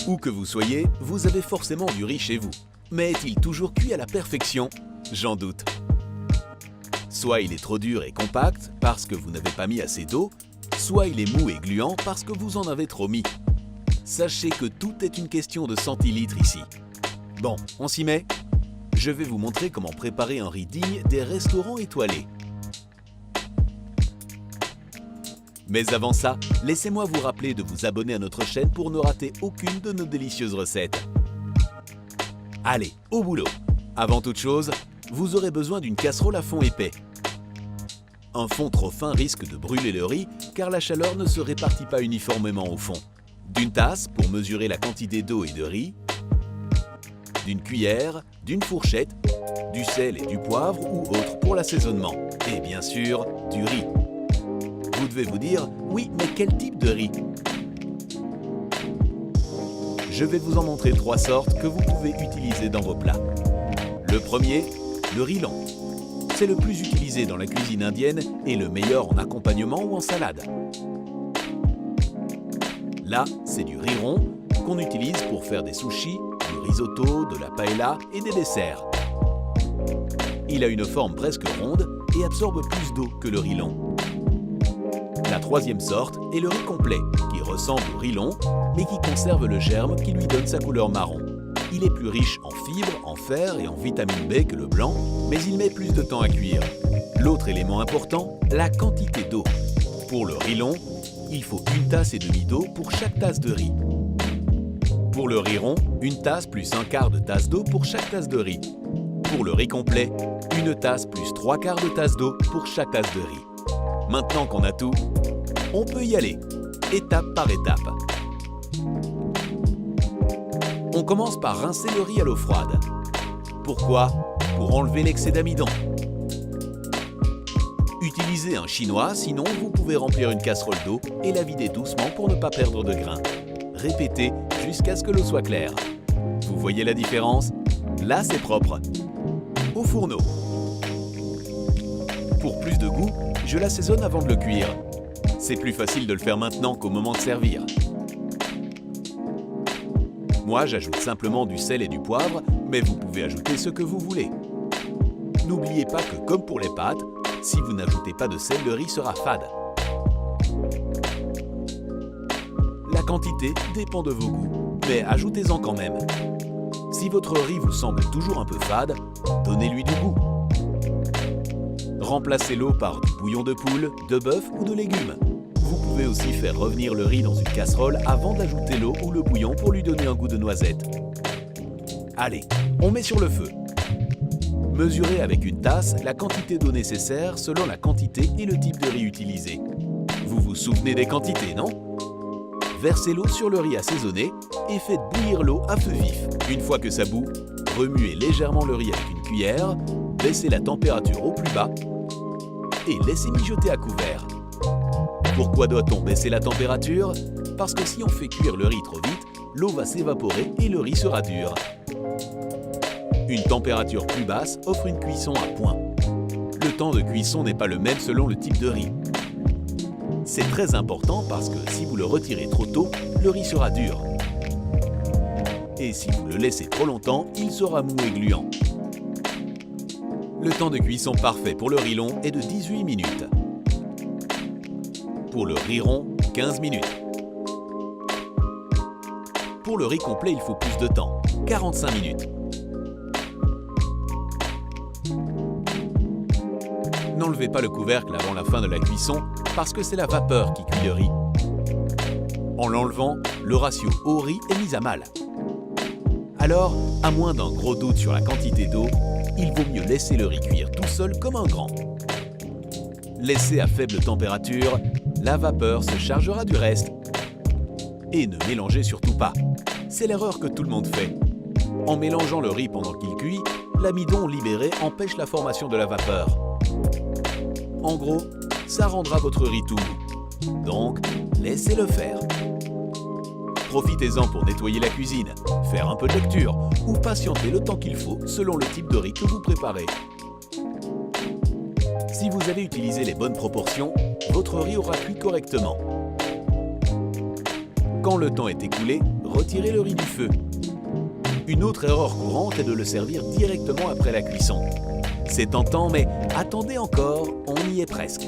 Où que vous soyez, vous avez forcément du riz chez vous. Mais est-il toujours cuit à la perfection? J'en doute. Soit il est trop dur et compact parce que vous n'avez pas mis assez d'eau, soit il est mou et gluant parce que vous en avez trop mis. Sachez que tout est une question de centilitres ici. Bon, on s'y met? Je vais vous montrer comment préparer un riz digne des restaurants étoilés. Mais avant ça, laissez-moi vous rappeler de vous abonner à notre chaîne pour ne rater aucune de nos délicieuses recettes. Allez, au boulot! Avant toute chose, vous aurez besoin d'une casserole à fond épais. Un fond trop fin risque de brûler le riz car la chaleur ne se répartit pas uniformément au fond. D'une tasse pour mesurer la quantité d'eau et de riz, d'une cuillère, d'une fourchette, du sel et du poivre ou autre pour l'assaisonnement. Et bien sûr, du riz. Vous devez vous dire, oui, mais quel type de riz? Je vais vous en montrer 3 sortes que vous pouvez utiliser dans vos plats. Le premier, le riz long. C'est le plus utilisé dans la cuisine indienne et le meilleur en accompagnement ou en salade. Là, c'est du riz rond qu'on utilise pour faire des sushis, du risotto, de la paella et des desserts. Il a une forme presque ronde et absorbe plus d'eau que le riz long. La troisième sorte est le riz complet, qui ressemble au riz long, mais qui conserve le germe qui lui donne sa couleur marron. Il est plus riche en fibres, en fer et en vitamine B que le blanc, mais il met plus de temps à cuire. L'autre élément important, la quantité d'eau. Pour le riz long, il faut 1 tasse et demie d'eau pour chaque tasse de riz. Pour le riz rond, 1 tasse plus 1/4 de tasse d'eau pour chaque tasse de riz. Pour le riz complet, 1 tasse plus 3/4 de tasse d'eau pour chaque tasse de riz. Maintenant qu'on a tout, on peut y aller, étape par étape. On commence par rincer le riz à l'eau froide. Pourquoi? Pour enlever l'excès d'amidon. Utilisez un chinois, sinon vous pouvez remplir une casserole d'eau et la vider doucement pour ne pas perdre de grains. Répétez jusqu'à ce que l'eau soit claire. Vous voyez la différence? Là, c'est propre. Au fourneau. Pour plus de goût, je l'assaisonne avant de le cuire. C'est plus facile de le faire maintenant qu'au moment de servir. Moi, j'ajoute simplement du sel et du poivre, mais vous pouvez ajouter ce que vous voulez. N'oubliez pas que, comme pour les pâtes, si vous n'ajoutez pas de sel, le riz sera fade. La quantité dépend de vos goûts, mais ajoutez-en quand même. Si votre riz vous semble toujours un peu fade, donnez-lui du goût. Remplacez l'eau par du bouillon de poule, de bœuf ou de légumes. Vous pouvez aussi faire revenir le riz dans une casserole avant d'ajouter l'eau ou le bouillon pour lui donner un goût de noisette. Allez, on met sur le feu. Mesurez avec une tasse la quantité d'eau nécessaire selon la quantité et le type de riz utilisé. Vous vous souvenez des quantités, non? Versez l'eau sur le riz assaisonné et faites bouillir l'eau à feu vif. Une fois que ça bout, remuez légèrement le riz avec une cuillère, baissez la température au plus bas et laissez mijoter à couvert. Pourquoi doit-on baisser la température? Parce que si on fait cuire le riz trop vite, l'eau va s'évaporer et le riz sera dur. Une température plus basse offre une cuisson à point. Le temps de cuisson n'est pas le même selon le type de riz. C'est très important parce que si vous le retirez trop tôt, le riz sera dur. Et si vous le laissez trop longtemps, il sera mou et gluant. Le temps de cuisson parfait pour le riz long est de 18 minutes. Pour le riz rond, 15 minutes. Pour le riz complet, il faut plus de temps, 45 minutes. N'enlevez pas le couvercle avant la fin de la cuisson parce que c'est la vapeur qui cuit le riz. En l'enlevant, le ratio eau-riz est mis à mal. Alors, à moins d'un gros doute sur la quantité d'eau, il vaut mieux laisser le riz cuire tout seul comme un grand. Laissez à faible température, la vapeur se chargera du reste. Et ne mélangez surtout pas. C'est l'erreur que tout le monde fait. En mélangeant le riz pendant qu'il cuit, l'amidon libéré empêche la formation de la vapeur. En gros, ça rendra votre riz tout mou. Donc, laissez-le faire. Profitez-en pour nettoyer la cuisine, faire un peu de lecture ou patienter le temps qu'il faut selon le type de riz que vous préparez. Si vous avez utilisé les bonnes proportions, votre riz aura cuit correctement. Quand le temps est écoulé, retirez le riz du feu. Une autre erreur courante est de le servir directement après la cuisson. C'est tentant, mais attendez encore, on y est presque.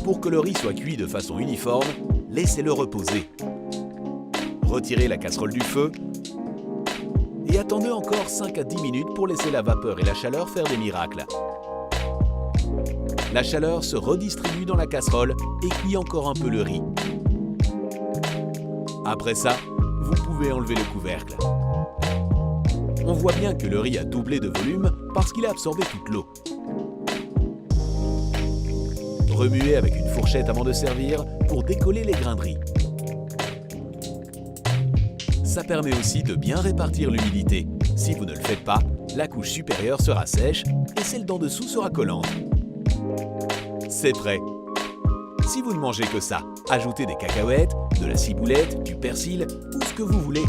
Pour que le riz soit cuit de façon uniforme, laissez-le reposer. Retirez la casserole du feu et attendez encore 5 à 10 minutes pour laisser la vapeur et la chaleur faire des miracles. La chaleur se redistribue dans la casserole et cuit encore un peu le riz. Après ça, vous pouvez enlever le couvercle. On voit bien que le riz a doublé de volume parce qu'il a absorbé toute l'eau. Remuez avec une fourchette avant de servir pour décoller les grains de riz. Ça permet aussi de bien répartir l'humidité. Si vous ne le faites pas, la couche supérieure sera sèche et celle d'en dessous sera collante. C'est prêt. Si vous ne mangez que ça, ajoutez des cacahuètes, de la ciboulette, du persil ou ce que vous voulez.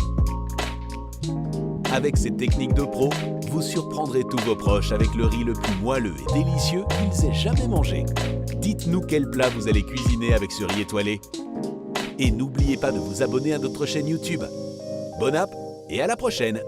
Avec cette technique de pro, vous surprendrez tous vos proches avec le riz le plus moelleux et délicieux qu'ils aient jamais mangé. Dites-nous quel plat vous allez cuisiner avec ce riz étoilé. Et n'oubliez pas de vous abonner à notre chaîne YouTube. Bon app et à la prochaine!